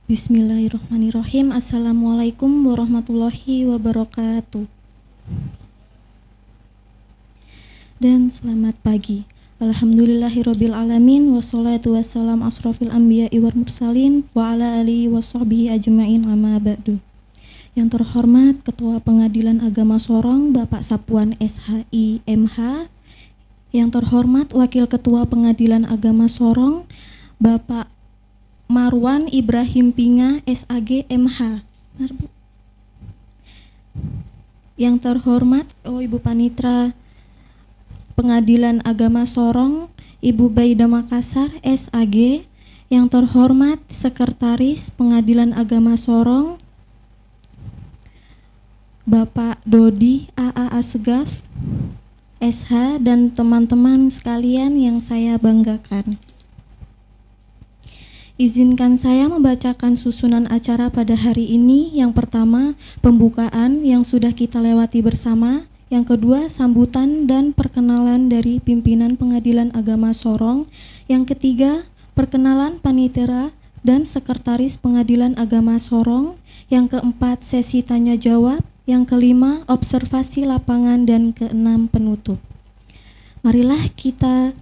Bismillahirrahmanirrahim. Assalamualaikum warahmatullahi wabarakatuh. Dan selamat pagi. Alhamdulillahirabbil alamin wassalatu wassalam asrofil anbiya'i wal mursalin wa ala alihi washabbihi ajmain amma ba'du. Yang terhormat Ketua Pengadilan Agama Sorong Bapak Sapuan SHI MH. Yang terhormat Wakil Ketua Pengadilan Agama Sorong Bapak Marwan Ibrahim Pinga SAG MH. Yang terhormat Ibu Panitra Pengadilan Agama Sorong Ibu Baida Makassar SAG. Yang terhormat Sekretaris Pengadilan Agama Sorong Bapak Dodi AA Asgaf SH dan teman-teman sekalian yang saya banggakan. Izinkan saya membacakan susunan acara pada hari ini. Yang pertama, pembukaan yang sudah kita lewati bersama. Yang kedua, sambutan dan perkenalan dari pimpinan Pengadilan Agama Sorong. Yang ketiga, perkenalan panitera dan sekretaris Pengadilan Agama Sorong. Yang keempat, sesi tanya jawab. Yang kelima, observasi lapangan, dan keenam, penutup. Marilah kita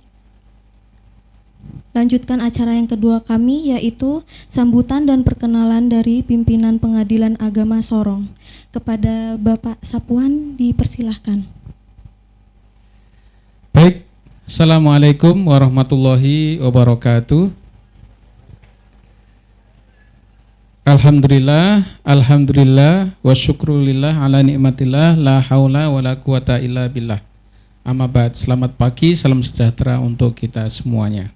lanjutkan acara yang kedua kami, yaitu sambutan dan perkenalan dari pimpinan Pengadilan Agama Sorong. Kepada Bapak Sapuan dipersilahkan. Baik, Assalamualaikum warahmatullahi wabarakatuh. Alhamdulillah wa syukrulillah ala nikmatillah la haula wa la quwata illa billah. Amma ba'd, selamat pagi, salam sejahtera untuk kita semuanya.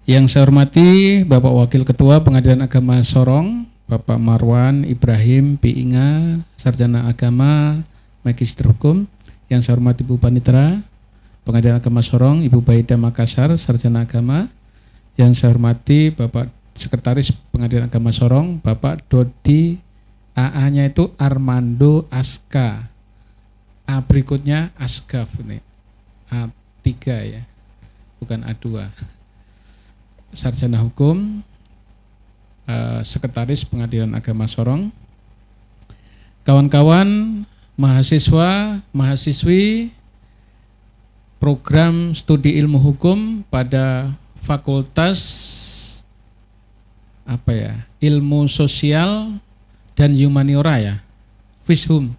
Yang saya hormati Bapak Wakil Ketua Pengadilan Agama Sorong, Bapak Marwan Ibrahim Pinga, Sarjana Agama, Magister Hukum. Yang saya hormati Ibu Panitra Pengadilan Agama Sorong, Ibu Baida Makassar, Sarjana Agama. Yang saya hormati Bapak Sekretaris Pengadilan Agama Sorong, Bapak Dodi, AA-nya itu Armando Aska. A berikutnya Asgaf ini. A3 ya, bukan A2. Sarjana Hukum, Sekretaris Pengadilan Agama Sorong, kawan-kawan mahasiswa, mahasiswi program studi ilmu hukum pada Fakultas Ilmu Sosial dan Humaniora ya, Fishum,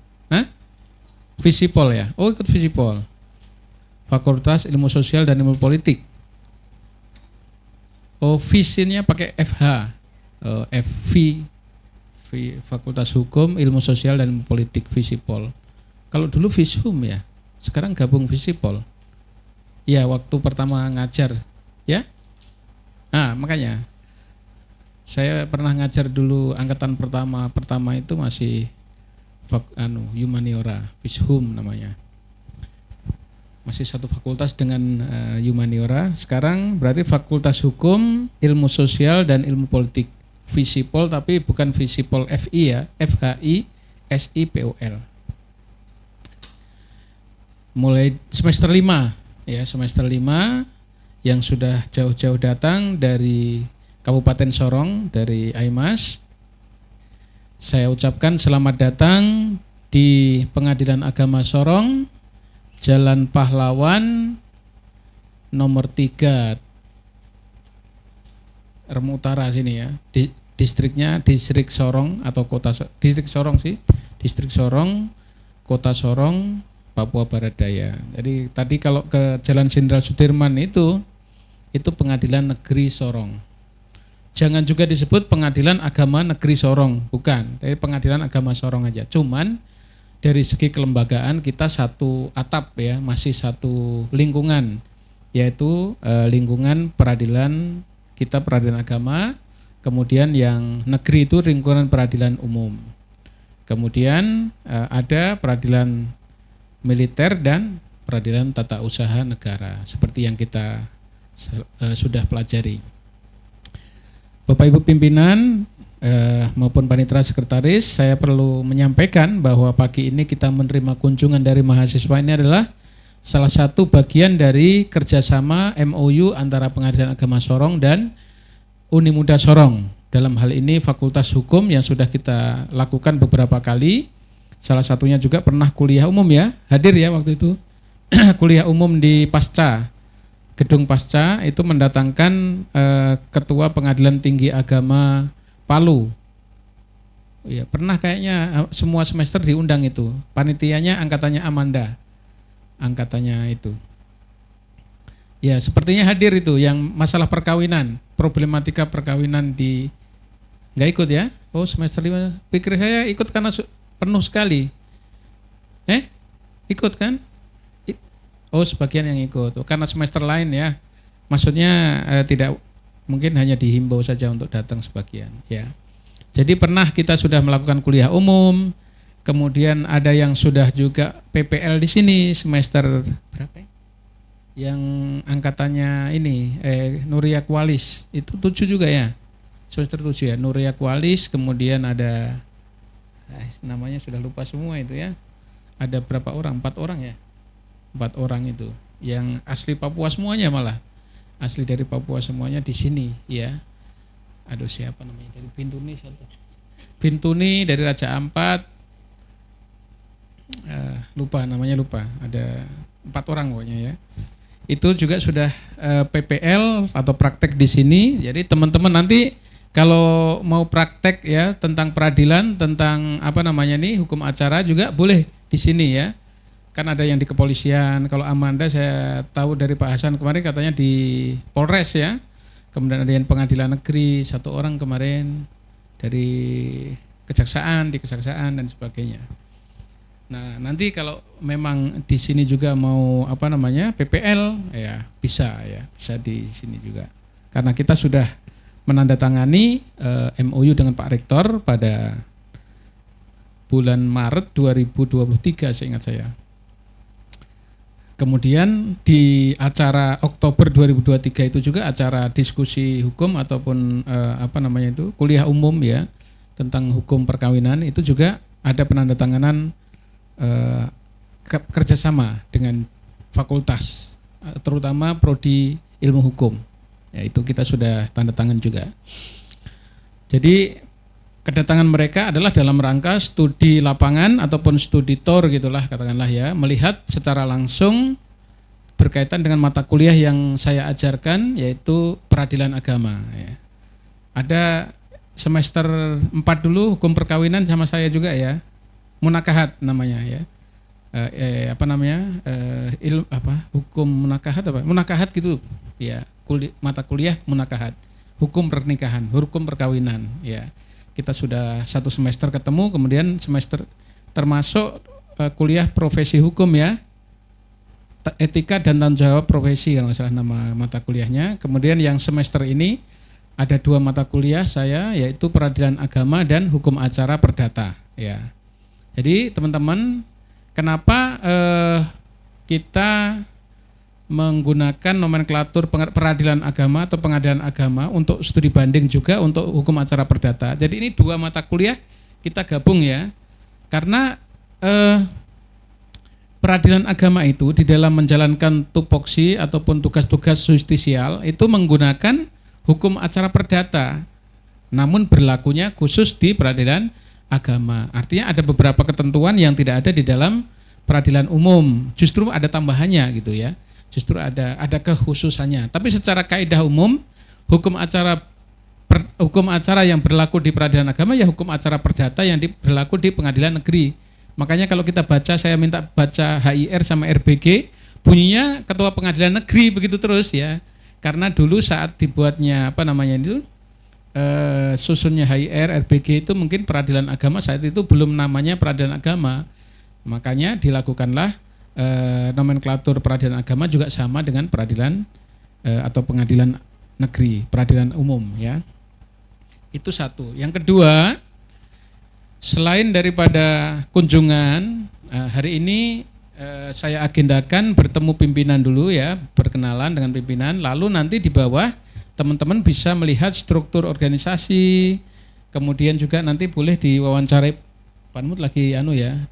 Visipol ya, ikut Visipol, Fakultas Ilmu Sosial dan Ilmu Politik. Visinya pakai FH, FV, Fakultas Hukum, Ilmu Sosial dan Ilmu Politik, Visipol. Kalau dulu Vishum ya, sekarang gabung Visipol. Ya, waktu pertama ngajar, ya. Nah, makanya saya pernah ngajar dulu angkatan pertama itu masih Humaniora, Vishum namanya. Masih satu fakultas dengan Humaniora. Sekarang berarti Fakultas Hukum, Ilmu Sosial dan Ilmu Politik, Visipol, tapi bukan Visipol FI ya, FHI SIPOL. Mulai semester 5 ya, semester 5 yang sudah jauh-jauh datang dari Kabupaten Sorong, dari AIMAS. Saya ucapkan selamat datang di Pengadilan Agama Sorong, Jalan Pahlawan nomor 3 Remu Utara sini ya. Distriknya Distrik Sorong atau Kota Distrik Sorong sih. Distrik Sorong, Kota Sorong, Papua Barat Daya. Jadi tadi kalau ke Jalan Jenderal Sudirman itu Pengadilan Negeri Sorong. Jangan juga disebut Pengadilan Agama Negeri Sorong, bukan. Tapi Pengadilan Agama Sorong aja. Cuman dari segi kelembagaan kita satu atap ya, masih satu lingkungan, yaitu lingkungan peradilan kita, peradilan agama. Kemudian yang negeri itu lingkungan peradilan umum. Kemudian ada peradilan militer dan peradilan tata usaha negara, seperti yang kita sudah pelajari. Bapak Ibu pimpinan maupun panitera sekretaris, saya perlu menyampaikan bahwa pagi ini kita menerima kunjungan dari mahasiswa. Ini adalah salah satu bagian dari kerjasama MOU antara Pengadilan Agama Sorong dan Unimuda Sorong. dalam hal ini Fakultas Hukum yang sudah kita lakukan beberapa kali. Salah satunya juga pernah kuliah umum ya, hadir ya waktu itu. Kuliah umum di Pasca, Gedung Pasca itu mendatangkan Ketua Pengadilan Tinggi Agama Palu. Ya, pernah kayaknya semua semester diundang itu. Panitianya angkatannya Amanda. Angkatannya itu. Ya, sepertinya hadir itu yang masalah perkawinan, problematika perkawinan di nggak ikut ya? Oh, semester 5. Pikir saya ikut karena penuh sekali. Ikut kan? Oh, sebagian yang ikut. Oh, karena semester lain ya. Maksudnya tidak, mungkin hanya dihimbau saja untuk datang sebagian, ya. Jadi pernah kita sudah melakukan kuliah umum, kemudian ada yang sudah juga PPL di sini semester berapa ya? Yang angkatannya ini Nuria Kualis itu 7 juga ya, semester 7 ya, Nuria Kualis, kemudian ada namanya sudah lupa semua itu ya, ada berapa orang, 4 orang ya, 4 orang itu yang asli Papua semuanya, malah asli dari Papua semuanya di sini ya. Aduh, siapa namanya, dari Bintuni dari Raja Ampat, lupa namanya, lupa, ada 4 orang pokoknya ya. Itu juga sudah PPL atau praktek di sini. Jadi teman-teman nanti kalau mau praktek ya tentang peradilan, tentang apa namanya nih, hukum acara juga boleh di sini ya. Kan ada yang di kepolisian. Kalau Amanda saya tahu dari Pak Hasan kemarin katanya di Polres ya. Kemudian ada yang pengadilan negeri, 1 orang kemarin dari kejaksaan, di kejaksaan dan sebagainya. Nah, nanti kalau memang di sini juga mau apa namanya PPL ya bisa di sini juga. Karena kita sudah menandatangani MOU dengan Pak Rektor pada bulan Maret 2023 seingat saya. Kemudian di acara Oktober 2023 itu juga acara diskusi hukum ataupun kuliah umum ya tentang hukum perkawinan, itu juga ada penandatanganan kerjasama dengan fakultas, terutama prodi ilmu hukum. Ya, itu kita sudah tanda tangan juga. Jadi kedatangan mereka adalah dalam rangka studi lapangan ataupun studi tour gitulah katakanlah ya, melihat secara langsung berkaitan dengan mata kuliah yang saya ajarkan, yaitu peradilan agama ya. Ada semester 4 dulu hukum perkawinan sama saya juga ya, munakahat namanya ya. Hukum munakahat gitu ya, mata kuliah munakahat, hukum pernikahan, hukum perkawinan ya. Kita sudah 1 semester ketemu, kemudian semester termasuk kuliah profesi hukum ya, etika dan tanggung jawab profesi kalau nggak salah nama mata kuliahnya. Kemudian yang semester ini ada 2 mata kuliah saya, yaitu peradilan agama dan hukum acara perdata ya. Jadi teman-teman, kenapa kita menggunakan nomenklatur peradilan agama atau pengadilan agama untuk studi banding juga untuk hukum acara perdata. Jadi ini 2 mata kuliah kita gabung ya, karena peradilan agama itu di dalam menjalankan tupoksi ataupun tugas-tugas justisial itu menggunakan hukum acara perdata, namun berlakunya khusus di peradilan agama. Artinya ada beberapa ketentuan yang tidak ada di dalam peradilan umum, justru ada tambahannya gitu ya. Justru ada kekhususannya. Tapi secara kaidah umum, hukum acara yang berlaku di peradilan agama ya hukum acara perdata yang berlaku di pengadilan negeri. Makanya kalau kita baca, saya minta baca HIR sama RBG, bunyinya Ketua Pengadilan Negeri begitu terus ya. Karena dulu saat dibuatnya susunnya HIR, RBG itu mungkin peradilan agama saat itu belum namanya peradilan agama. Makanya dilakukanlah nomenklatur peradilan agama juga sama dengan peradilan atau pengadilan negeri, peradilan umum ya. Itu satu. Yang kedua, selain daripada kunjungan, hari ini saya agendakan bertemu pimpinan dulu ya, berkenalan dengan pimpinan, lalu nanti di bawah teman-teman bisa melihat struktur organisasi, kemudian juga nanti boleh diwawancarai, Pak Mut lagi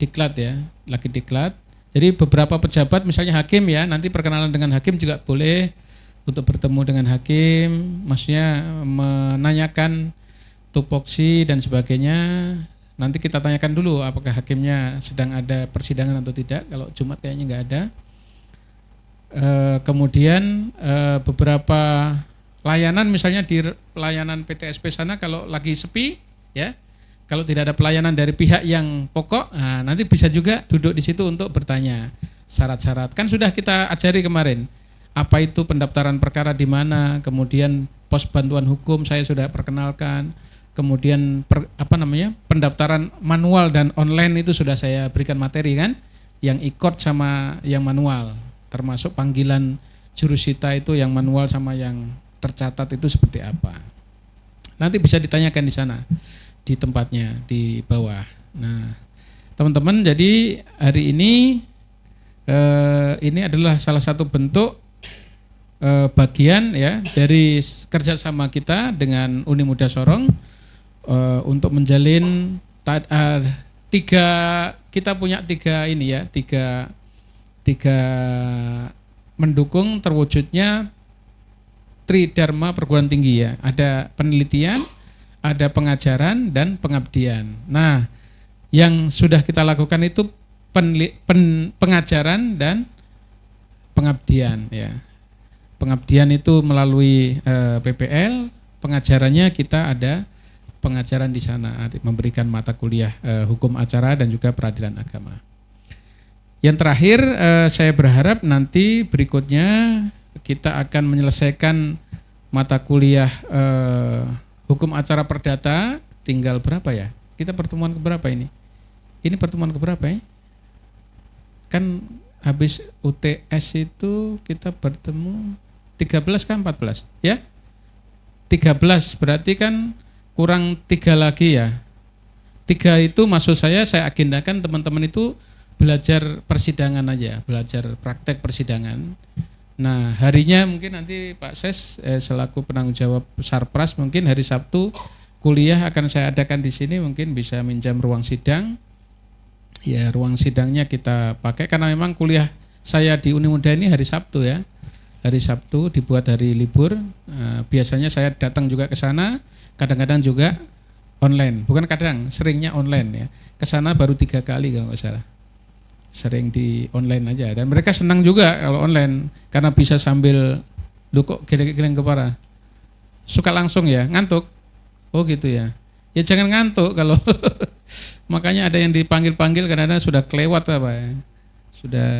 diklat ya, lagi diklat. Jadi beberapa pejabat misalnya hakim ya, nanti perkenalan dengan hakim juga boleh untuk bertemu dengan hakim, maksudnya menanyakan tupoksi dan sebagainya. Nanti kita tanyakan dulu apakah hakimnya sedang ada persidangan atau tidak. Kalau Jumat kayaknya nggak ada. Kemudian beberapa layanan, misalnya di pelayanan PTSP sana kalau lagi sepi, ya, kalau tidak ada pelayanan dari pihak yang pokok, nah, nanti bisa juga duduk di situ untuk bertanya syarat-syarat. Kan sudah kita ajari kemarin, apa itu pendaftaran perkara di mana, kemudian pos bantuan hukum saya sudah perkenalkan. Kemudian pendaftaran manual dan online itu sudah saya berikan materi kan, yang ikut sama yang manual, termasuk panggilan jurusita itu yang manual sama yang tercatat itu seperti apa. Nanti bisa ditanyakan di sana, di tempatnya di bawah. Nah, teman-teman, jadi hari ini adalah salah satu bentuk bagian ya dari kerjasama kita dengan Uni Muda Sorong. Untuk menjalin kita punya tiga mendukung terwujudnya Tridharma perguruan tinggi ya. Ada penelitian, ada pengajaran dan pengabdian. Nah, yang sudah kita lakukan itu pengajaran dan pengabdian ya. Pengabdian itu melalui PPL, pengajarannya kita ada pengajaran di sana, memberikan mata kuliah hukum acara dan juga peradilan agama. Yang terakhir, saya berharap nanti berikutnya kita akan menyelesaikan mata kuliah hukum acara perdata. Tinggal berapa ya? Kita pertemuan keberapa ini? Ini pertemuan keberapa ya? Kan habis UTS itu kita bertemu 13 kan 14 ya? 13 berarti kan kurang 3 lagi ya. 3 itu maksud saya agendakan teman-teman itu belajar persidangan aja, belajar praktek persidangan. Nah, harinya mungkin nanti Pak Ses selaku penanggung jawab Sarpras mungkin hari Sabtu kuliah akan saya adakan di sini, mungkin bisa minjam ruang sidang. Ya, ruang sidangnya kita pakai karena memang kuliah saya di Uni Muda ini hari Sabtu ya. Hari Sabtu dibuat hari libur. Biasanya saya datang juga ke sana. Kadang-kadang juga online, bukan kadang, seringnya online ya. Kesana baru 3 kali kalau nggak salah. Sering di online aja dan mereka senang juga kalau online karena bisa sambil kok geleng-geleng kepala. Suka langsung ya, ngantuk. Oh gitu ya. Ya jangan ngantuk kalau makanya ada yang dipanggil-panggil kadang-kadang sudah kelewat apa ya. Sudah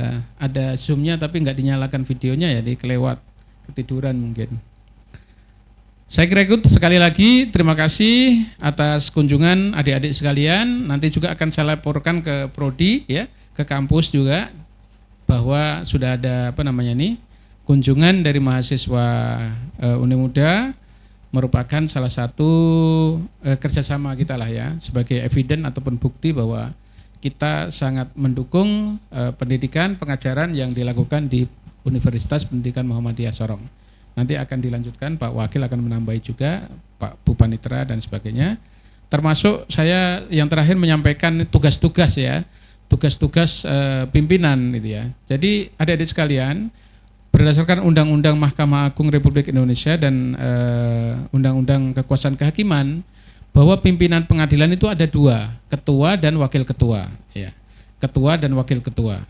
ada Zoom-nya tapi nggak dinyalakan videonya ya, kelewat, ketiduran mungkin. Saya kira itu. Sekali lagi terima kasih atas kunjungan adik-adik sekalian. Nanti juga akan saya laporkan ke Prodi ya, ke kampus juga bahwa sudah ada kunjungan dari mahasiswa Uni Muda, merupakan salah satu kerjasama kita lah ya, sebagai evidence ataupun bukti bahwa kita sangat mendukung pendidikan pengajaran yang dilakukan di Universitas Pendidikan Muhammadiyah Sorong. Nanti akan dilanjutkan, Pak Wakil akan menambahi juga, Pak Bupanitra dan sebagainya. Termasuk saya yang terakhir menyampaikan tugas-tugas ya, tugas-tugas pimpinan gitu ya. Jadi adik-adik sekalian, berdasarkan Undang-Undang Mahkamah Agung Republik Indonesia dan Undang-Undang Kekuasaan Kehakiman, bahwa pimpinan pengadilan itu ada 2, ketua dan wakil ketua ya. Ketua dan wakil ketua.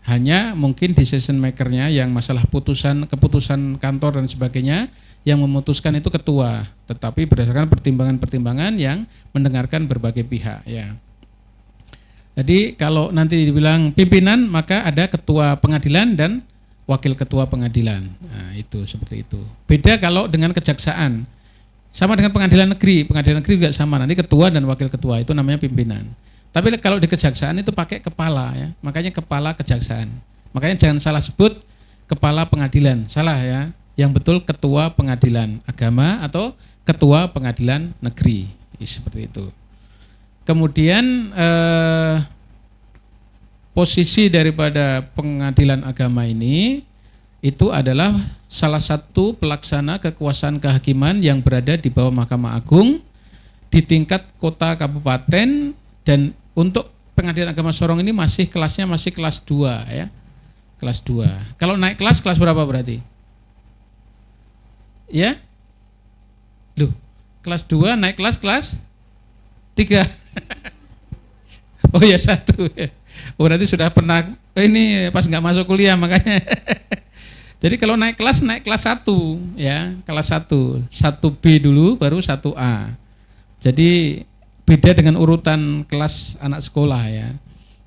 Hanya mungkin decision makernya yang masalah keputusan kantor dan sebagainya yang memutuskan itu ketua, tetapi berdasarkan pertimbangan-pertimbangan yang mendengarkan berbagai pihak ya. Jadi kalau nanti dibilang pimpinan maka ada ketua pengadilan dan wakil ketua pengadilan. Nah, itu seperti itu. Beda kalau dengan kejaksaan. Sama dengan pengadilan negeri juga sama, nanti ketua dan wakil ketua itu namanya pimpinan. Tapi kalau di kejaksaan itu pakai kepala ya, makanya kepala kejaksaan. Makanya jangan salah sebut kepala pengadilan, salah ya. Yang betul ketua pengadilan agama atau ketua pengadilan negeri, seperti itu. Kemudian posisi daripada pengadilan agama ini itu adalah salah satu pelaksana kekuasaan kehakiman yang berada di bawah Mahkamah Agung di tingkat kota kabupaten. Dan untuk pengadilan agama Sorong ini kelasnya masih kelas 2 ya. Kelas 2. Kalau naik kelas berapa berarti? Ya? Loh, kelas 2 naik kelas 3. Oh ya 1. Oh, berarti sudah pernah ini pas nggak masuk kuliah makanya. Jadi kalau naik kelas 1 ya, kelas 1. 1B dulu baru 1A. Jadi beda dengan urutan kelas anak sekolah ya.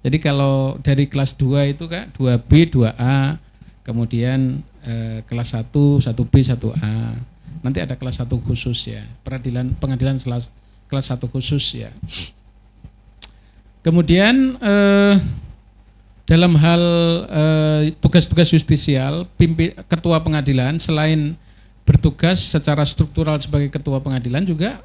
Jadi kalau dari kelas 2 itu Kak 2B, 2A, kemudian kelas 1, 1B, 1A. Nanti ada kelas 1 khusus ya. Pengadilan kelas 1 khusus ya. Kemudian dalam hal tugas-tugas justisial, ketua pengadilan selain bertugas secara struktural sebagai ketua pengadilan juga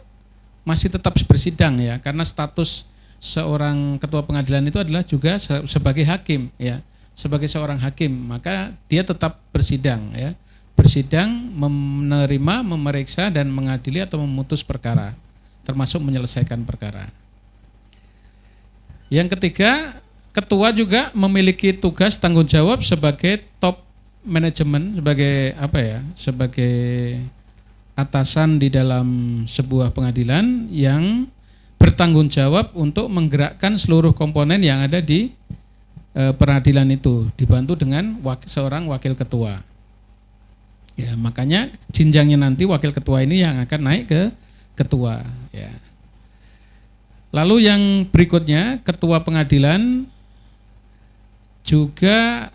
masih tetap bersidang ya, karena status seorang ketua pengadilan itu adalah juga sebagai hakim ya, sebagai seorang hakim, maka dia tetap bersidang ya, bersidang, menerima, memeriksa dan mengadili atau memutus perkara, termasuk menyelesaikan perkara. Yang ketiga, ketua juga memiliki tugas tanggung jawab sebagai top manajemen, sebagai apa ya, sebagai atasan di dalam sebuah pengadilan yang bertanggung jawab untuk menggerakkan seluruh komponen yang ada di peradilan itu, dibantu dengan seorang wakil ketua. Ya, makanya jenjangnya nanti wakil ketua ini yang akan naik ke ketua. Ya. Lalu yang berikutnya, ketua pengadilan juga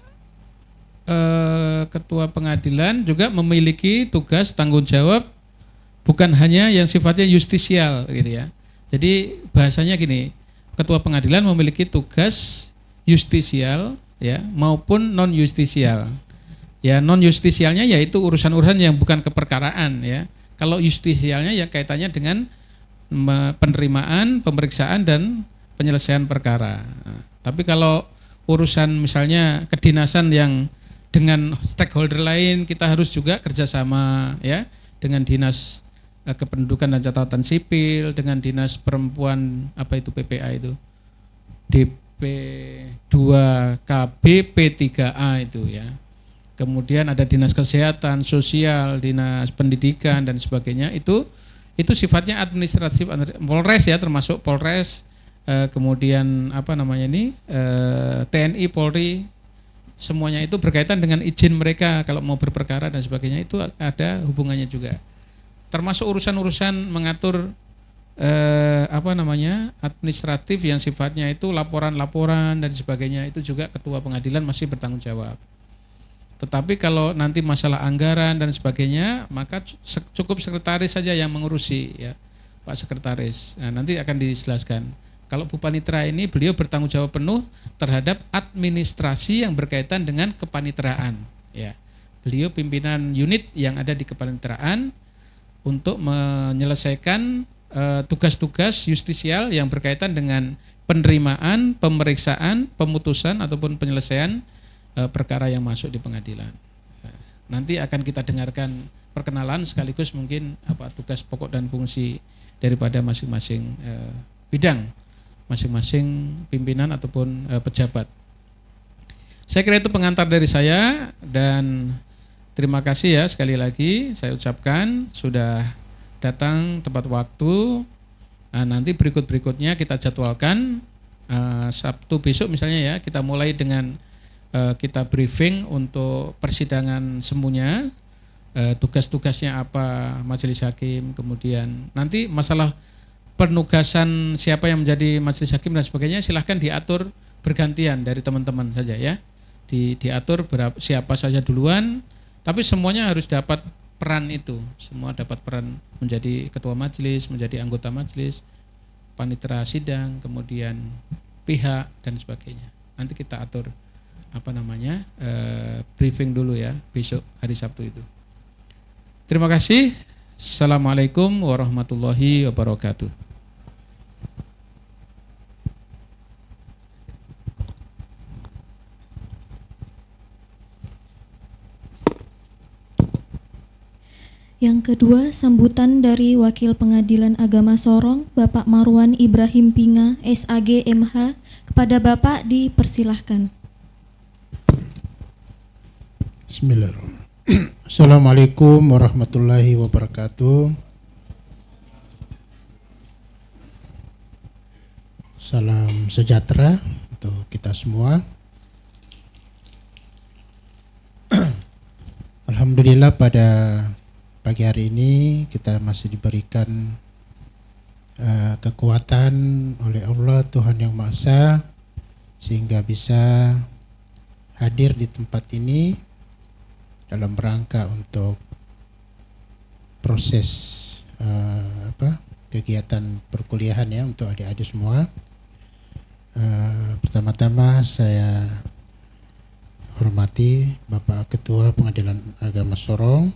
ketua pengadilan juga memiliki tugas tanggung jawab bukan hanya yang sifatnya justisial gitu ya. Jadi bahasanya gini, ketua pengadilan memiliki tugas justisial ya maupun non justisial. Ya non justisialnya yaitu urusan-urusan yang bukan keperkaraan ya. Kalau justisialnya ya kaitannya dengan penerimaan, pemeriksaan dan penyelesaian perkara. Nah, tapi kalau urusan misalnya kedinasan yang dengan stakeholder lain, kita harus juga kerjasama ya dengan dinas kependudukan dan catatan sipil, dengan dinas perempuan apa itu PPA itu DP2KB P3A itu ya. Kemudian ada dinas kesehatan, sosial, dinas pendidikan dan sebagainya, itu sifatnya administratif, Polres ya, termasuk Polres, kemudian apa namanya ini TNI, Polri, semuanya itu berkaitan dengan izin mereka kalau mau berperkara dan sebagainya, itu ada hubungannya juga. Termasuk urusan-urusan mengatur apa namanya administratif yang sifatnya itu laporan-laporan dan sebagainya, itu juga ketua pengadilan masih bertanggung jawab. Tetapi kalau nanti masalah anggaran dan sebagainya, maka cukup sekretaris saja yang mengurusi ya, Pak Sekretaris. Nah, nanti akan dijelaskan. Kalau Bu Panitera ini beliau bertanggung jawab penuh terhadap administrasi yang berkaitan dengan kepanitraan ya. Beliau pimpinan unit yang ada di kepanitraan untuk menyelesaikan tugas-tugas justisial yang berkaitan dengan penerimaan, pemeriksaan, pemutusan ataupun penyelesaian perkara yang masuk di pengadilan. Nanti akan kita dengarkan perkenalan sekaligus mungkin apa tugas pokok dan fungsi daripada masing-masing bidang, masing-masing pimpinan ataupun pejabat. Saya kira itu pengantar dari saya, dan terima kasih ya sekali lagi saya ucapkan sudah datang tepat waktu. Nah, nanti berikut-berikutnya kita jadwalkan Sabtu besok misalnya ya, kita mulai dengan kita briefing untuk persidangan semuanya, tugas-tugasnya apa majelis hakim, kemudian nanti masalah penugasan siapa yang menjadi majelis hakim dan sebagainya silahkan diatur bergantian dari teman-teman saja ya, diatur siapa saja duluan, tapi semuanya harus dapat peran itu, semua dapat peran menjadi ketua majelis, menjadi anggota majelis, panitera sidang, kemudian pihak dan sebagainya. Nanti kita atur apa namanya briefing dulu ya besok hari Sabtu itu. Terima kasih. Assalamualaikum warahmatullahi wabarakatuh. Yang kedua, sambutan dari Wakil Pengadilan Agama Sorong, Bapak Marwan Ibrahim Pinga, SAG MH. Kepada Bapak dipersilahkan. Bismillahirrahmanirrahim. Assalamualaikum warahmatullahi wabarakatuh. Salam sejahtera untuk kita semua. Alhamdulillah pada pagi hari ini kita masih diberikan kekuatan oleh Allah Tuhan Yang Maha Esa sehingga bisa hadir di tempat ini dalam rangka untuk proses kegiatan perkuliahan ya untuk adik-adik semua. Pertama-tama saya hormati Bapak Ketua Pengadilan Agama Sorong,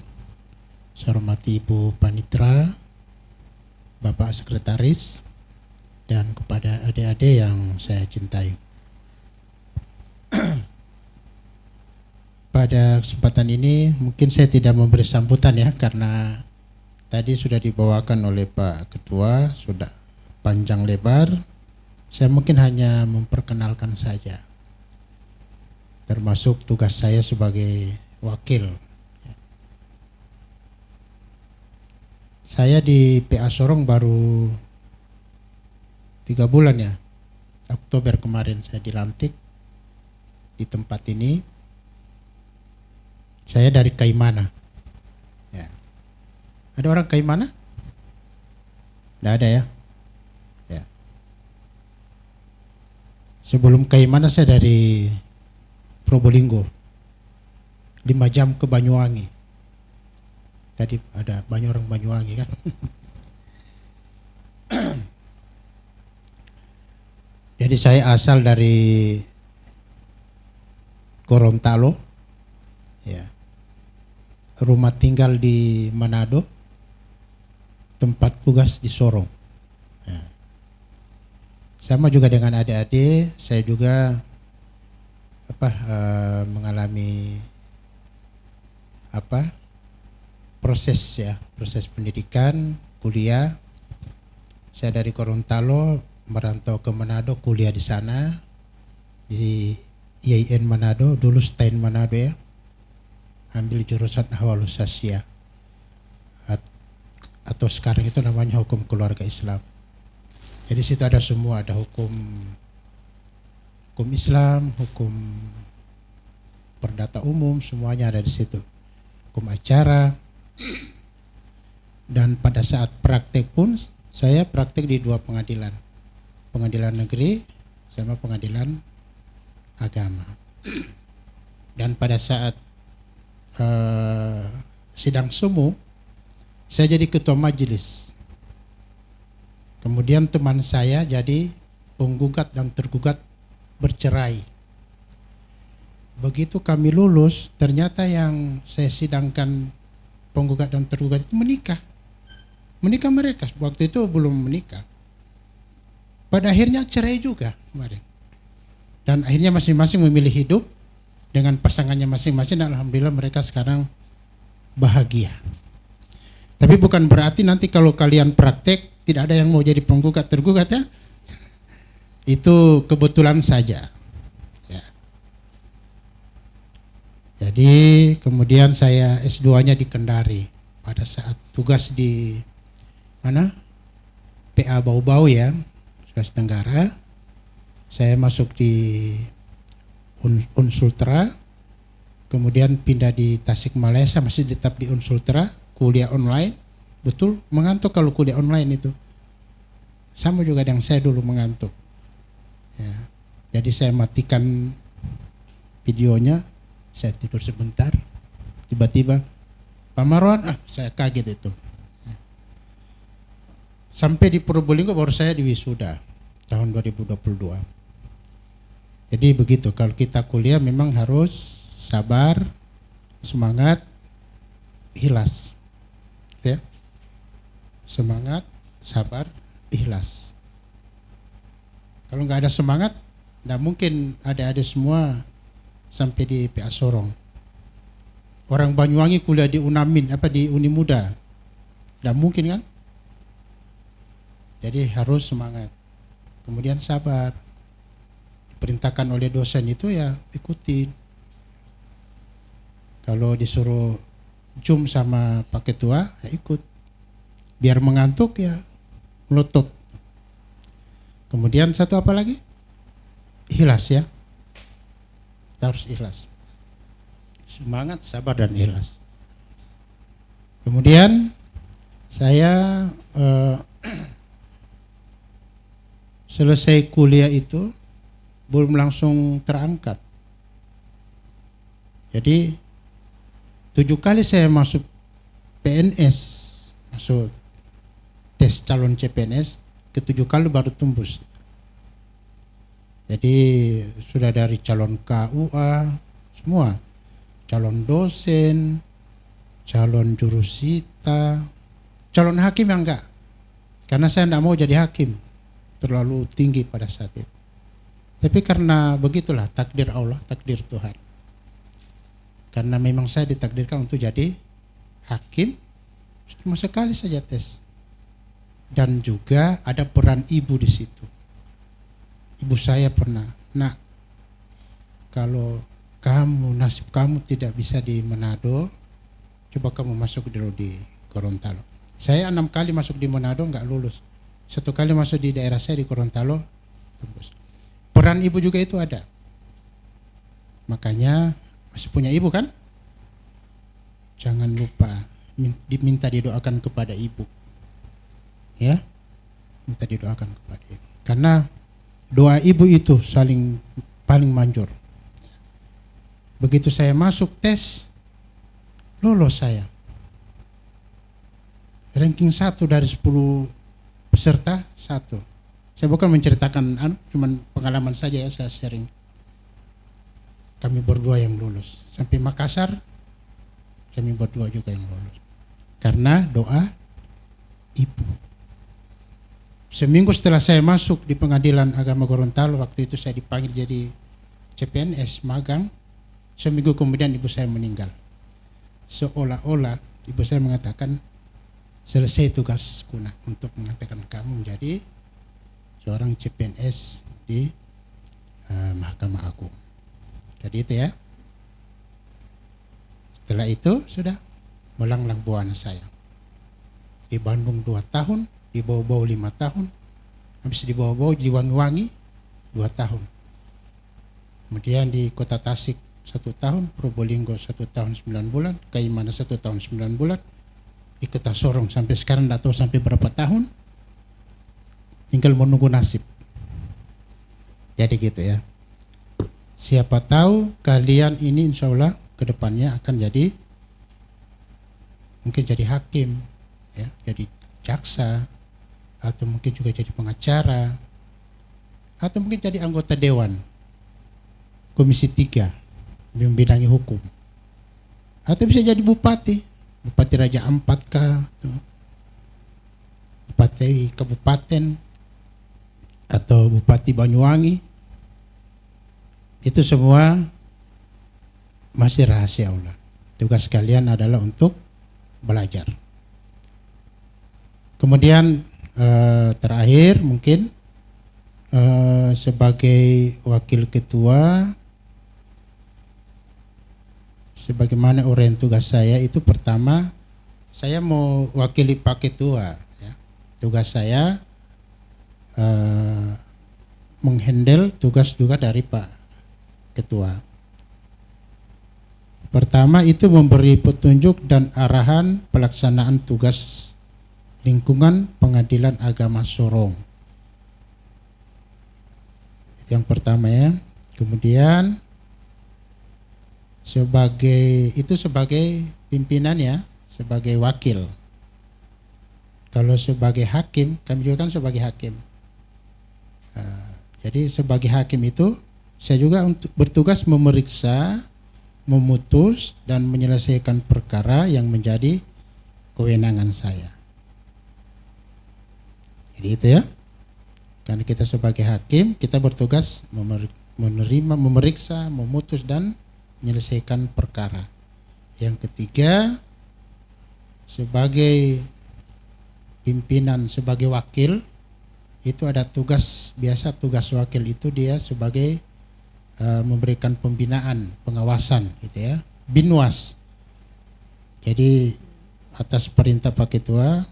saya hormati Ibu Panitra, Bapak Sekretaris, dan kepada adik-adik yang saya cintai. Pada kesempatan ini mungkin saya tidak memberi sambutan ya, karena tadi sudah dibawakan oleh Pak Ketua, sudah panjang lebar. Saya mungkin hanya memperkenalkan saja, termasuk tugas saya sebagai wakil. Saya di PA Sorong baru 3 bulan ya, Oktober kemarin saya dilantik di tempat ini. Saya dari Kaimana. Ya. Ada orang Kaimana? Tidak ada ya? Ya. Sebelum Kaimana saya dari Probolinggo. 5 jam ke Banyuwangi. Tadi ada banyak orang Banyuwangi kan? Jadi saya asal dari Gorontalo. Ya. Rumah tinggal di Manado, tempat tugas di Sorong. Ya. Sama juga dengan adik-adik, saya juga mengalami proses pendidikan, kuliah. Saya dari Gorontalo merantau ke Manado, kuliah di sana di IAIN Manado, dulu Stein Manado ya. Ambil jurusan Ahwalus Sasya atau sekarang itu namanya hukum keluarga Islam. Jadi situ ada semua, ada hukum Islam, hukum perdata umum, semuanya ada di situ. Hukum acara. Dan pada saat praktek pun saya praktek di 2 pengadilan. Pengadilan negeri sama pengadilan agama. Dan pada saat sidang semu, saya jadi ketua majelis. Kemudian teman saya jadi penggugat dan tergugat bercerai. Begitu kami lulus, ternyata yang saya sidangkan penggugat dan tergugat itu menikah. Menikah mereka, waktu itu belum menikah. Pada akhirnya cerai juga kemarin. Dan akhirnya masing-masing memilih hidup dengan pasangannya masing-masing, dan alhamdulillah mereka sekarang bahagia. Tapi bukan berarti nanti kalau kalian praktek tidak ada yang mau jadi penggugat tergugat ya. Itu kebetulan saja. Ya. Jadi kemudian saya S2-nya di Kendari. Pada saat tugas di mana? PA Bau-Bau ya, Sulawesi Tenggara. Saya masuk di Unsultra, kemudian pindah di Tasikmalaya, masih tetap di Unsultra, kuliah online. Betul, mengantuk kalau kuliah online itu. Sama juga dengan saya dulu mengantuk. Ya. Jadi saya matikan videonya, saya tidur sebentar, tiba-tiba Pak Marwan, saya kaget itu. Ya. Sampai di Probolinggo baru saya di wisuda tahun 2022. Jadi begitu, kalau kita kuliah memang harus sabar, semangat, ikhlas. Ya. Semangat, sabar, ikhlas. Kalau nggak ada semangat, nggak mungkin adik-adik semua sampai di PA Sorong. Orang Banyuwangi kuliah di Unamin, di Unimuda, nggak mungkin kan? Jadi harus semangat, kemudian sabar. Perintahkan oleh dosen itu ya ikutin. Kalau disuruh Zoom sama Pak Ketua ya ikut. Biar mengantuk ya melotot. Kemudian satu apa lagi? Ikhlas ya. Kita harus ikhlas. Semangat, sabar dan ikhlas. Kemudian saya selesai kuliah itu belum langsung terangkat. Jadi 7 kali saya masuk PNS, masuk tes calon CPNS, ke-7 kali baru tembus. Jadi sudah dari calon KUA semua, calon dosen, calon jurusita, calon hakim yang enggak, karena saya tidak mau jadi hakim, terlalu tinggi pada saat itu. Tapi karena begitulah takdir Allah, takdir Tuhan. Karena memang saya ditakdirkan untuk jadi hakim, cuma sekali saja tes. Dan juga ada peran ibu di situ. Ibu saya pernah, nak, kalau kamu, nasib kamu tidak bisa di Manado, coba kamu masuk dulu di Gorontalo. Saya 6 kali masuk di Manado nggak lulus. 1 kali masuk di daerah saya di Gorontalo, tembus. Peran ibu juga itu ada. Makanya masih punya ibu kan? Jangan lupa diminta didoakan kepada ibu. Ya, minta didoakan kepada ibu. Karena doa ibu itu paling manjur. Begitu saya masuk tes, lolos saya. Ranking 1 dari 10 peserta 1. Saya bukan menceritakan cuman pengalaman saja ya, saya sharing. Kami berdua yang lulus. Sampai Makassar, kami berdua juga yang lulus. Karena doa ibu. Seminggu setelah saya masuk di Pengadilan Agama Gorontalo, waktu itu saya dipanggil jadi CPNS magang. Seminggu kemudian ibu saya meninggal. Seolah-olah ibu saya mengatakan, selesai tugasku nak untuk mengatakan kamu menjadi seorang CPNS di Mahkamah Agung. Jadi itu ya. Setelah itu sudah melanglang buana saya. Di Bandung 2 tahun, di Bau-Bau 5 tahun, habis di Bau-Bau di Wangi-Wangi 2 tahun. Kemudian di Kota Tasik 1 tahun, Probolinggo 1 tahun 9 bulan, Kaimana 1 tahun 9 bulan, di Kota Sorong sampai sekarang tidak tahu sampai berapa tahun, tinggal menunggu nasib. Jadi gitu ya. Siapa tahu kalian ini insya Allah kedepannya akan jadi, mungkin jadi hakim, ya, jadi jaksa, atau mungkin juga jadi pengacara, atau mungkin jadi anggota dewan, komisi 3, membidangi hukum, atau bisa jadi bupati, bupati Raja Ampat kah, bupati kabupaten, atau bupati Banyuwangi. Itu semua masih rahasia Allah. Tugas kalian adalah untuk belajar. Kemudian terakhir mungkin sebagai wakil ketua, sebagaimana uraian tugas saya itu, pertama saya mau wakili Pak Ketua. Ya. Tugas saya menghandle tugas juga dari Pak Ketua. Pertama itu memberi petunjuk dan arahan pelaksanaan tugas lingkungan Pengadilan Agama Sorong. Itu yang pertama ya. Kemudian sebagai pimpinan ya, sebagai wakil. Kalau sebagai hakim, kami juga kan sebagai hakim. Jadi sebagai hakim itu saya juga untuk bertugas memeriksa, memutus dan menyelesaikan perkara yang menjadi kewenangan saya. Jadi itu ya. Karena kita sebagai hakim, kita bertugas menerima, memeriksa, memutus dan menyelesaikan perkara. Yang ketiga, sebagai pimpinan, sebagai wakil, itu ada tugas, biasa tugas wakil itu dia sebagai memberikan pembinaan, pengawasan gitu ya, binwas. Jadi atas perintah Pak Ketua,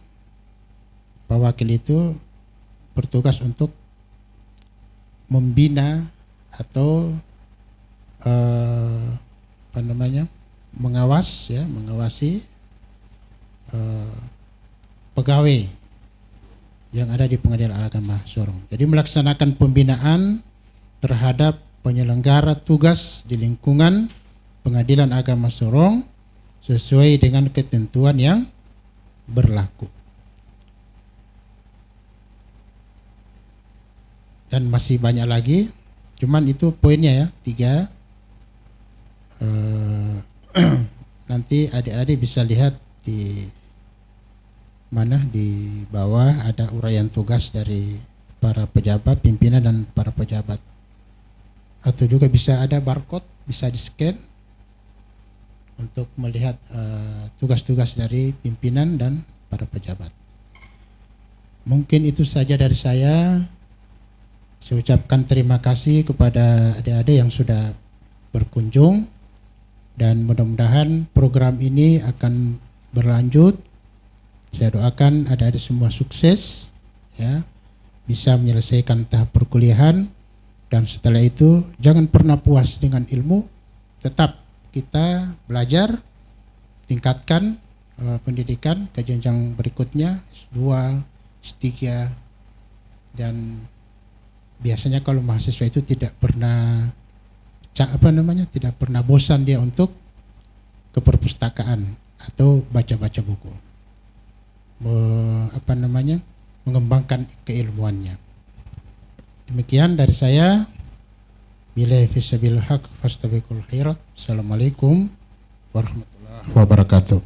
Pak Wakil itu bertugas untuk membina atau mengawasi pegawai yang ada di Pengadilan Agama Sorong. Jadi melaksanakan pembinaan terhadap penyelenggara tugas di lingkungan Pengadilan Agama Sorong sesuai dengan ketentuan yang berlaku. Dan masih banyak lagi, cuman itu poinnya ya, 3. Nanti adik-adik bisa lihat di mana di bawah ada uraian tugas dari para pejabat, pimpinan dan para pejabat. Atau juga bisa ada barcode, bisa di-scan untuk melihat tugas-tugas dari pimpinan dan para pejabat. Mungkin itu saja dari saya. Saya ucapkan terima kasih kepada adik-adik yang sudah berkunjung, dan mudah-mudahan program ini akan berlanjut. Saya doakan adik-adik semua sukses, ya, bisa menyelesaikan tahap perkuliahan, dan setelah itu jangan pernah puas dengan ilmu, tetap kita belajar, tingkatkan pendidikan ke jenjang berikutnya, S2, S3, dan biasanya kalau mahasiswa itu tidak pernah tidak pernah bosan dia untuk ke perpustakaan atau baca-baca buku, mengembangkan keilmuannya. Demikian dari saya. Billahi fissabil haq fastabiqul khairat. Assalamualaikum warahmatullahi wabarakatuh.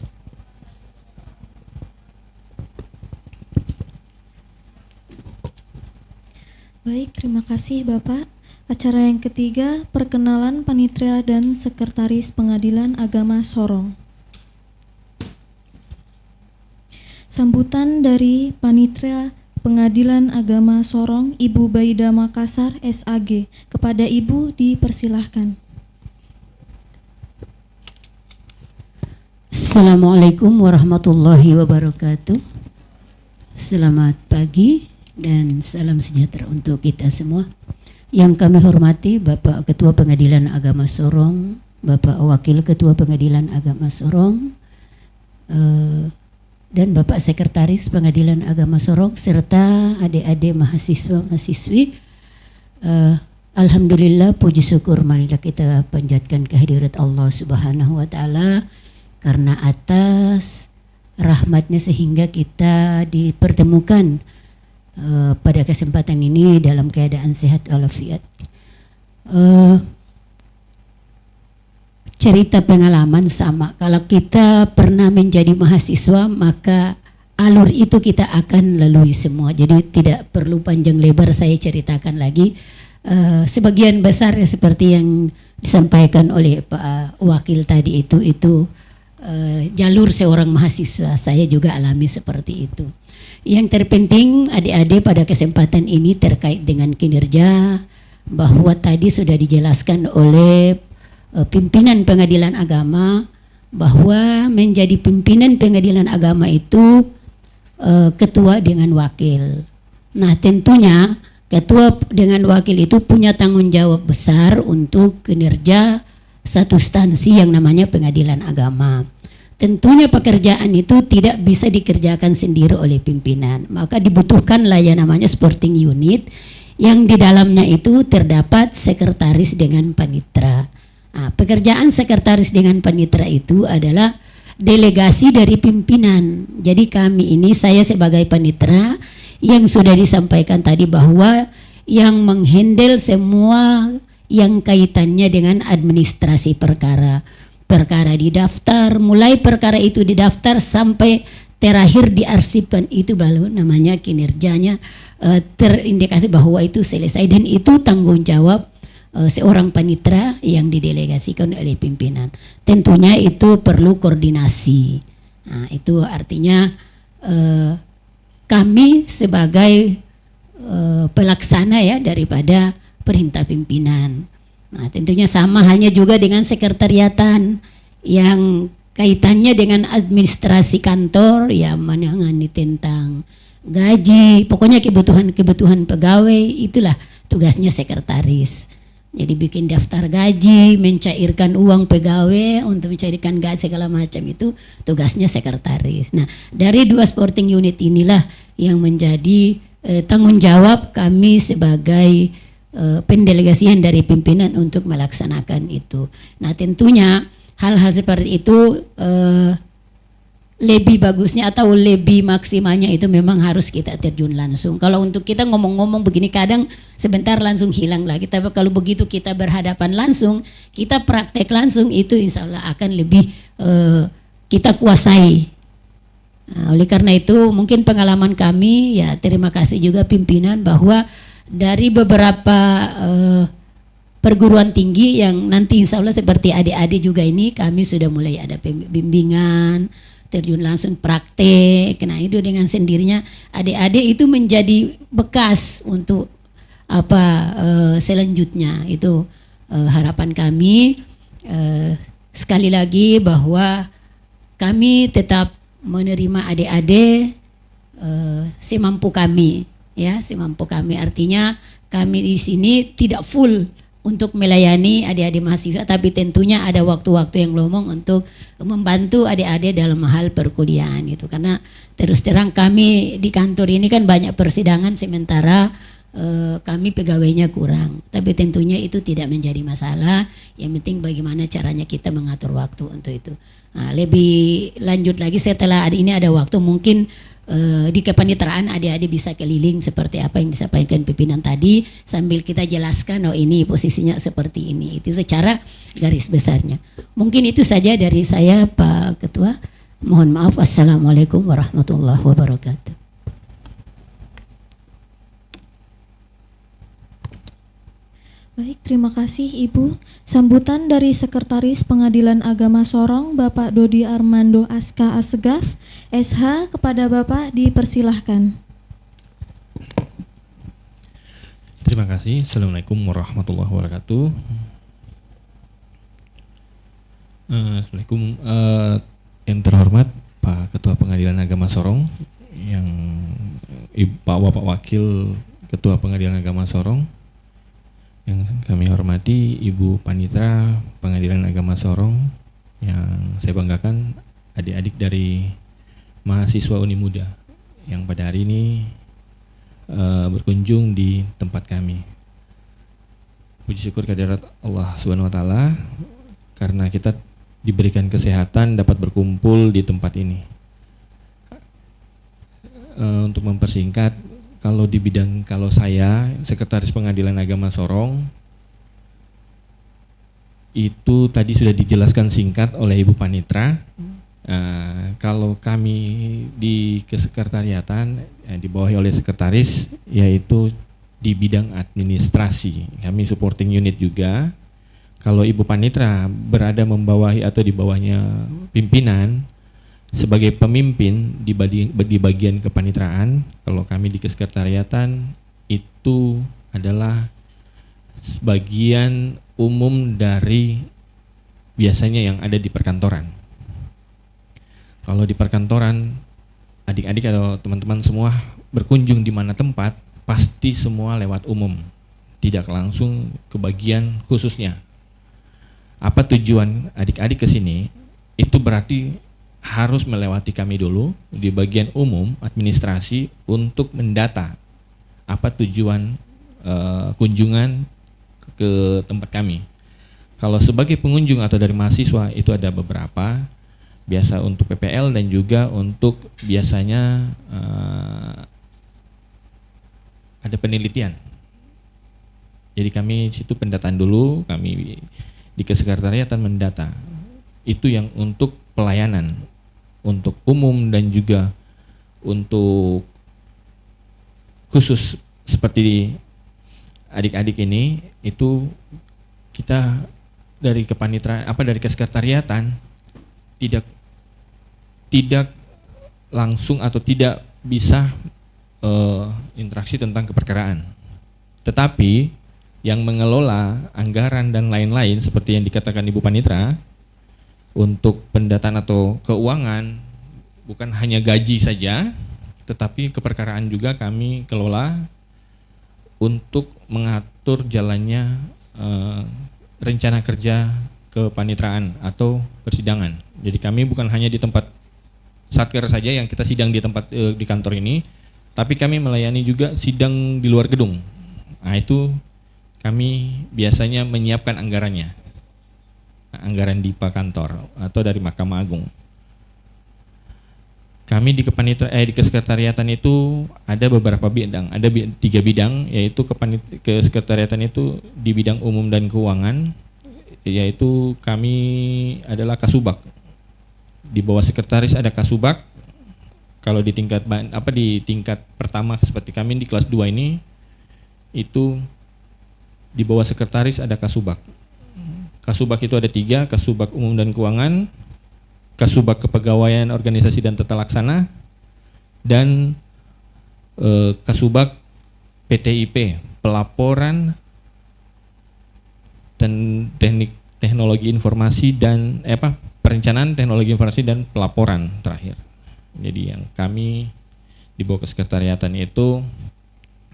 Baik, terima kasih Bapak. Acara yang ketiga, perkenalan Panitera dan Sekretaris Pengadilan Agama Sorong. Sambutan dari Panitera Pengadilan Agama Sorong, Ibu Baida Makassar, SAG. Kepada Ibu dipersilahkan. Assalamualaikum warahmatullahi wabarakatuh. Selamat pagi dan salam sejahtera untuk kita semua. Yang kami hormati Bapak Ketua Pengadilan Agama Sorong, Bapak Wakil Ketua Pengadilan Agama Sorong, dan Bapak Sekretaris Pengadilan Agama Sorong, serta adik-adik mahasiswa-mahasiswi. Alhamdulillah, puji syukur marilah kita panjatkan kehadirat Allah Subhanahu wa Ta'ala, karena atas rahmatnya sehingga kita dipertemukan pada kesempatan ini dalam keadaan sehat walafiat. Cerita pengalaman sama, kalau kita pernah menjadi mahasiswa maka alur itu kita akan lalui semua, jadi tidak perlu panjang lebar saya ceritakan lagi. Sebagian besar seperti yang disampaikan oleh Pak Wakil tadi itu jalur seorang mahasiswa, saya juga alami seperti itu. Yang terpenting adik-adik pada kesempatan ini terkait dengan kinerja, bahwa tadi sudah dijelaskan oleh pimpinan pengadilan agama bahwa menjadi pimpinan pengadilan agama itu ketua dengan wakil. Nah, tentunya ketua dengan wakil itu punya tanggung jawab besar untuk kinerja satu instansi yang namanya pengadilan agama. Tentunya pekerjaan itu tidak bisa dikerjakan sendiri oleh pimpinan, maka dibutuhkanlah yang namanya supporting unit yang di dalamnya itu terdapat sekretaris dengan panitera. Nah, pekerjaan sekretaris dengan panitera itu adalah delegasi dari pimpinan. Jadi kami ini, saya sebagai panitera yang sudah disampaikan tadi bahwa yang menghandle semua yang kaitannya dengan administrasi perkara didaftar, mulai perkara itu didaftar sampai terakhir diarsipkan, itu baru namanya kinerjanya terindikasi bahwa itu selesai, dan itu tanggung jawab seorang panitera yang didelegasikan oleh pimpinan. Tentunya itu perlu koordinasi. Nah, itu artinya kami sebagai pelaksana ya daripada perintah pimpinan. Nah, tentunya sama halnya juga dengan sekretariatan yang kaitannya dengan administrasi kantor, ya menangani tentang gaji, pokoknya kebutuhan pegawai, itulah tugasnya sekretaris. Jadi bikin daftar gaji, mencairkan uang pegawai untuk mencairkan gaji segala macam itu tugasnya sekretaris. Nah, dari 2 sporting unit inilah yang menjadi tanggung jawab kami sebagai pendelegasian dari pimpinan untuk melaksanakan itu. Nah, tentunya hal-hal seperti itu lebih bagusnya atau lebih maksimalnya itu memang harus kita terjun langsung. Kalau untuk kita ngomong-ngomong begini kadang sebentar langsung hilang lagi. Tapi kalau begitu kita berhadapan langsung, kita praktek langsung, itu insya Allah akan lebih kita kuasai. Nah, oleh karena itu mungkin pengalaman kami, ya terima kasih juga pimpinan bahwa dari beberapa perguruan tinggi yang nanti insya Allah seperti adik-adik juga ini kami sudah mulai ada bimbingan, terjun langsung praktek. Nah itu dengan sendirinya adik-adik itu menjadi bekas untuk selanjutnya. Itu harapan kami. Sekali lagi bahwa kami tetap menerima adik-adik semampu kami, ya semampu kami. Artinya kami di sini tidak full untuk melayani adik-adik mahasiswa, tapi tentunya ada waktu-waktu yang lowong untuk membantu adik-adik dalam hal perkuliahan itu. Karena terus terang kami di kantor ini kan banyak persidangan sementara kami pegawainya kurang. Tapi tentunya itu tidak menjadi masalah. Yang penting bagaimana caranya kita mengatur waktu untuk itu. Nah, lebih lanjut lagi setelah ini ada waktu mungkin di kepanitraan adik-adik bisa keliling seperti apa yang disampaikan pimpinan tadi sambil kita jelaskan ini posisinya seperti ini. Itu secara garis besarnya. Mungkin itu saja dari saya Pak Ketua. Mohon maaf. Wassalamualaikum warahmatullahi wabarakatuh. Baik, terima kasih Ibu. Sambutan dari Sekretaris Pengadilan Agama Sorong, Bapak Dodi Armando Aska Assegaf, SH, kepada Bapak dipersilahkan. Terima kasih. Assalamualaikum warahmatullahi wabarakatuh. Assalamualaikum. Yang terhormat Pak Ketua Pengadilan Agama Sorong, yang Bapak Wakil Ketua Pengadilan Agama Sorong, yang kami hormati Ibu Panitra Pengadilan Agama Sorong, yang saya banggakan adik-adik dari mahasiswa Uni Muda yang pada hari ini berkunjung di tempat kami. Puji syukur kehadirat Allah Subhanahu wa taala karena kita diberikan kesehatan dapat berkumpul di tempat ini. Untuk mempersingkat, kalau saya Sekretaris Pengadilan Agama Sorong itu tadi sudah dijelaskan singkat oleh Ibu Panitra. Kalau kami di kesekretariatan dibawahi oleh sekretaris, yaitu di bidang administrasi, kami supporting unit juga. Kalau Ibu Panitra berada membawahi atau di bawahnya pimpinan sebagai pemimpin di bagian kepanitraan. Kalau kami di kesekretariatan itu adalah sebagian umum dari biasanya yang ada di perkantoran. Kalau di perkantoran, adik-adik atau teman-teman semua berkunjung di mana tempat, pasti semua lewat umum, tidak langsung ke bagian khususnya. Apa tujuan adik-adik ke sini? Itu berarti harus melewati kami dulu di bagian umum administrasi untuk mendata apa tujuan kunjungan ke tempat kami. Kalau sebagai pengunjung atau dari mahasiswa itu ada beberapa, biasa untuk PPL dan juga untuk biasanya ada penelitian. Jadi kami situ pendataan dulu, kami di kesekretariatan mendata. Itu yang untuk pelayanan, untuk umum dan juga untuk khusus seperti adik-adik ini, itu kita dari kepanitraan dari kesekretariatan tidak langsung atau tidak bisa interaksi tentang keperkaraan. Tetapi yang mengelola anggaran dan lain-lain seperti yang dikatakan Ibu Panitra, untuk pendataan atau keuangan bukan hanya gaji saja, tetapi keperkaraan juga kami kelola untuk mengatur jalannya rencana kerja kepanitraan atau persidangan. Jadi kami bukan hanya di tempat satker saja yang kita sidang di tempat di kantor ini, tapi kami melayani juga sidang di luar gedung. Nah, itu kami biasanya menyiapkan anggarannya, anggaran DIPA kantor atau dari Mahkamah Agung. Kami di kesekretariatan itu ada beberapa bidang, ada 3 bidang, yaitu kesekretariatan itu di bidang umum dan keuangan, yaitu kami adalah Kasubag. Di bawah sekretaris ada Kasubag. Kalau di tingkat pertama seperti kami di kelas 2 ini, itu di bawah sekretaris ada Kasubag. Kasubag itu ada 3, Kasubag umum dan keuangan, Kasubag kepegawaian organisasi dan tata laksana, dan Kasubag PTIP, pelaporan dan teknologi informasi dan perencanaan teknologi informasi dan pelaporan terakhir. Jadi yang kami di bawah kesekretariatan itu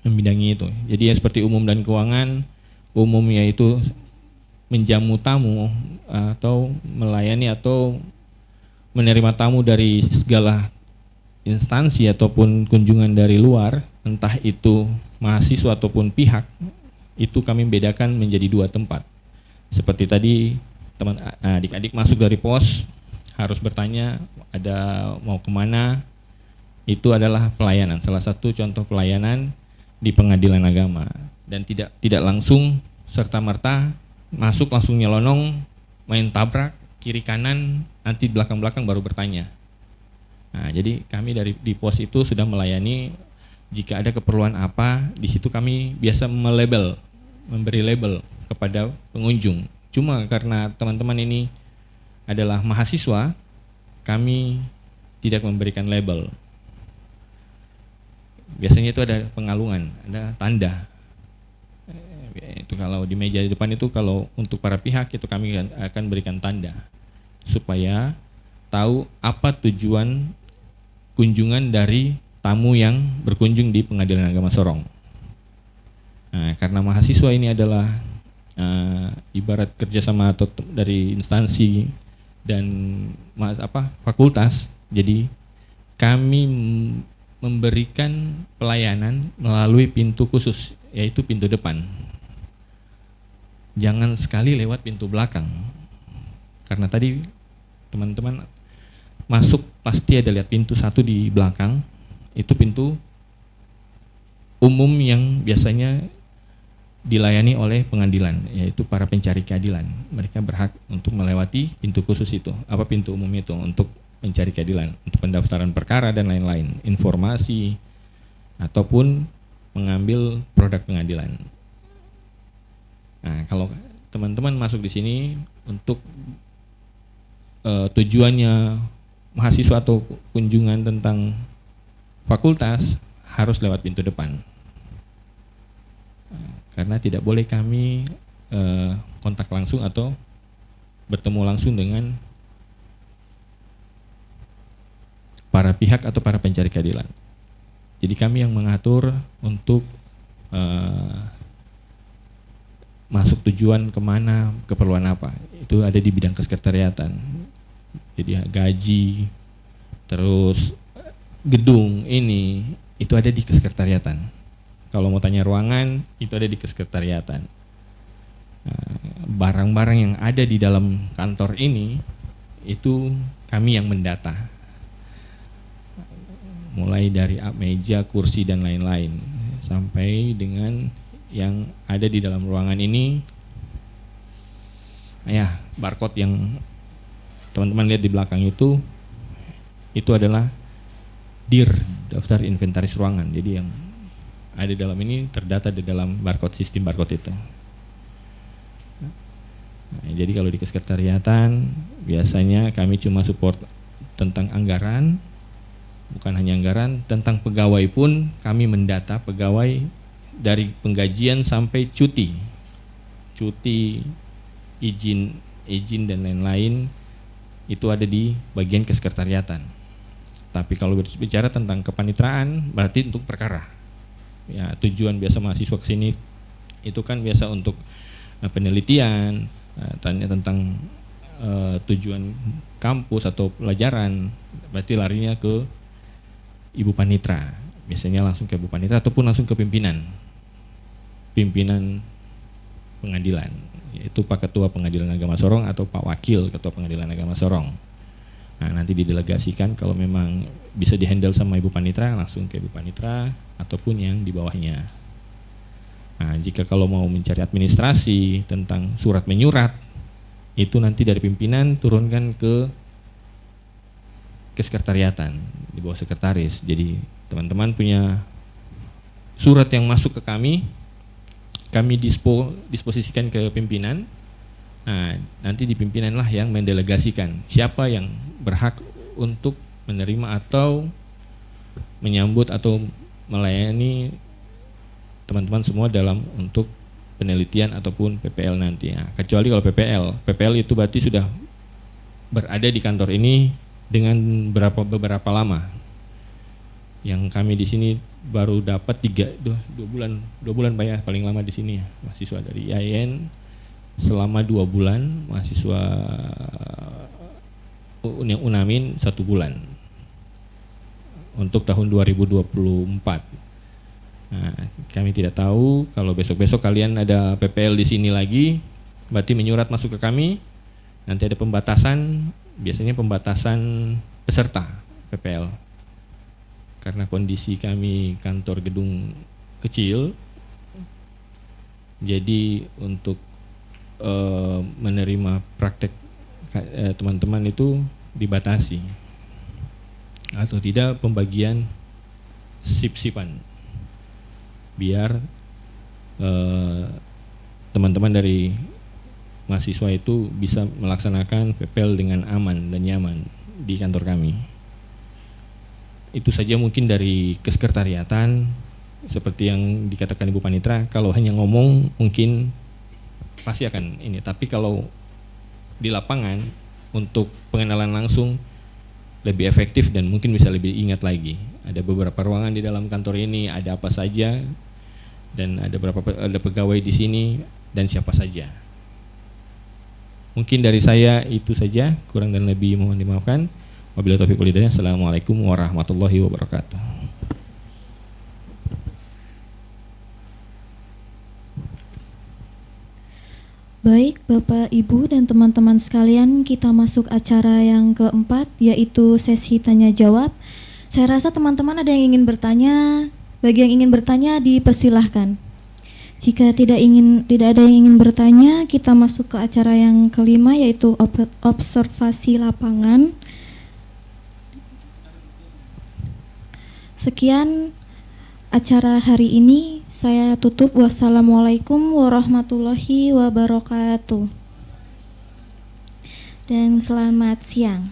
membidangi itu. Jadi ya seperti umum dan keuangan, umum yaitu menjamu tamu atau melayani atau menerima tamu dari segala instansi ataupun kunjungan dari luar, entah itu mahasiswa ataupun pihak, itu kami bedakan menjadi 2 tempat. Seperti tadi teman adik-adik masuk dari pos harus bertanya ada mau kemana, itu adalah pelayanan, salah satu contoh pelayanan di pengadilan agama, dan tidak langsung serta-merta masuk langsung nyelonong main tabrak kiri kanan, nanti belakang-belakang baru bertanya. Nah, jadi kami di pos itu sudah melayani jika ada keperluan apa, di situ kami biasa memberi label kepada pengunjung. Cuma karena teman-teman ini adalah mahasiswa, kami tidak memberikan label. Biasanya itu ada pengalungan, ada tanda. Itu kalau di meja di depan itu, kalau untuk para pihak itu kami akan berikan tanda supaya tahu apa tujuan kunjungan dari tamu yang berkunjung di Pengadilan Agama Sorong. Nah, karena mahasiswa ini adalah ibarat kerjasama atau dari instansi dan fakultas, jadi kami memberikan pelayanan melalui pintu khusus, yaitu pintu depan. Jangan sekali lewat pintu belakang. Karena tadi teman-teman masuk pasti ada lihat pintu 1 di belakang, itu pintu umum yang biasanya dilayani oleh pengadilan, yaitu para pencari keadilan. Mereka berhak untuk melewati pintu khusus itu, pintu umum itu, untuk mencari keadilan, untuk pendaftaran perkara dan lain-lain, informasi ataupun mengambil produk pengadilan. Nah, kalau teman-teman masuk di sini untuk tujuannya mahasiswa atau kunjungan tentang fakultas, harus lewat pintu depan. Karena tidak boleh kami kontak langsung atau bertemu langsung dengan para pihak atau para pencari keadilan. Jadi kami yang mengatur untuk masuk tujuan kemana, keperluan apa, itu ada di bidang kesekretariatan. Jadi gaji, terus gedung ini, itu ada di kesekretariatan. Kalau mau tanya ruangan, itu ada di kesekretariatan. Barang-barang yang ada di dalam kantor ini, itu kami yang mendata. Mulai dari meja, kursi, dan lain-lain. Sampai dengan yang ada di dalam ruangan ini, barcode yang teman-teman lihat di belakang itu adalah DIR, daftar inventaris ruangan. Jadi yang ada di dalam ini terdata di dalam barcode, sistem barcode itu. Jadi kalau di kesekretariatan biasanya kami cuma support tentang anggaran, bukan hanya anggaran, tentang pegawai pun kami mendata pegawai dari penggajian sampai cuti, izin dan lain-lain, itu ada di bagian kesekretariatan. Tapi kalau berbicara tentang kepanitraan berarti untuk perkara. Ya, tujuan biasa mahasiswa ke sini itu kan biasa untuk penelitian, tanya tentang tujuan kampus atau pelajaran, berarti larinya ke Ibu Panitra. Biasanya langsung ke Ibu Panitra ataupun langsung ke pimpinan pengadilan, yaitu Pak Ketua Pengadilan Agama Sorong atau Pak Wakil Ketua Pengadilan Agama Sorong. Nah, nanti didelegasikan kalau memang bisa dihandle sama Ibu Panitra, langsung ke Ibu Panitra ataupun yang di bawahnya. Nah, jika kalau mau mencari administrasi tentang surat menyurat, itu nanti dari pimpinan turunkan ke sekretariatan di bawah sekretaris. Jadi teman-teman punya surat yang masuk ke kami disposisikan ke pimpinan. Nah, nanti di pimpinan lah yang mendelegasikan siapa yang berhak untuk menerima atau menyambut atau melayani teman-teman semua dalam untuk penelitian ataupun PPL nanti. Nah, kecuali kalau PPL itu berarti sudah berada di kantor ini dengan beberapa lama. Yang kami di sini baru dapat 2 bulan Pak ya, paling lama di sini ya, mahasiswa dari IAIN selama 2 bulan, mahasiswa UNAMIN 1 bulan untuk tahun 2024. Nah, kami tidak tahu kalau besok-besok kalian ada PPL di sini lagi, berarti menyurat masuk ke kami. Nanti ada pembatasan, biasanya pembatasan peserta PPL. Karena kondisi kami kantor gedung kecil, jadi untuk menerima praktek teman-teman itu dibatasi atau tidak pembagian sip-sipan, biar teman-teman dari mahasiswa itu bisa melaksanakan PPL dengan aman dan nyaman di kantor kami. Itu saja mungkin dari kesekretariatan, seperti yang dikatakan Ibu Panitra. Kalau hanya ngomong mungkin pasti akan ini, tapi kalau di lapangan untuk pengenalan langsung lebih efektif dan mungkin bisa lebih ingat lagi. Ada beberapa ruangan di dalam kantor ini, ada apa saja, dan ada pegawai di sini dan siapa saja. Mungkin dari saya itu saja, kurang dan lebih mohon dimaafkan. Wabillahi taufiq wal hidayah. Assalamualaikum warahmatullahi wabarakatuh. Baik, Bapak, Ibu, dan teman-teman sekalian, kita masuk acara yang keempat, yaitu sesi tanya jawab. Saya rasa teman-teman ada yang ingin bertanya. Bagi yang ingin bertanya, dipersilahkan. Jika tidak ada yang ingin bertanya, kita masuk ke acara yang kelima, yaitu observasi lapangan. Sekian acara hari ini, saya tutup. Wassalamualaikum warahmatullahi wabarakatuh. Dan selamat siang.